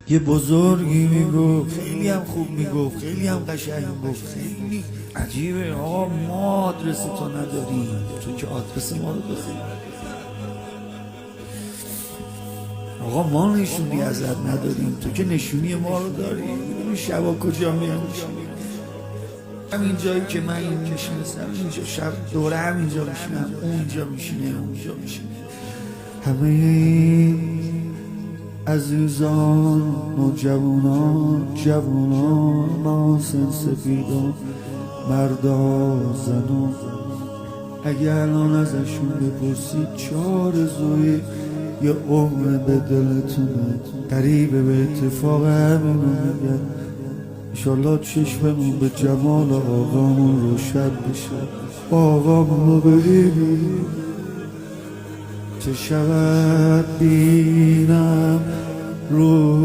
یه بزرگی میگفت، خیلی هم خوب میگفت، خیلی هم قشنگ میگفت، خیلی عجیبه. آقا ما آدرس تو نداریم، تو که آدرس ما رو داری. آقا ما نشونی ازت نداریم، تو که نشونی ما رو داری. میدونی شبا کجا میام؟ همین جایی که من این نشستم، اینجا شب دوره همینجا میشینم، اونجا میشینه، اونجا میشینه. همه این عزیزان و جوانان محاسن سفیدان، مردا زنان، اگه الان ازشون بپرسید چه آرزویی یه عمر به دلتونه، قریبه به اتفاق همینو میگن. انشالله چشممون به جمال آقامون روشن بشه، آقامون رو ببینیم چه شود بینم رو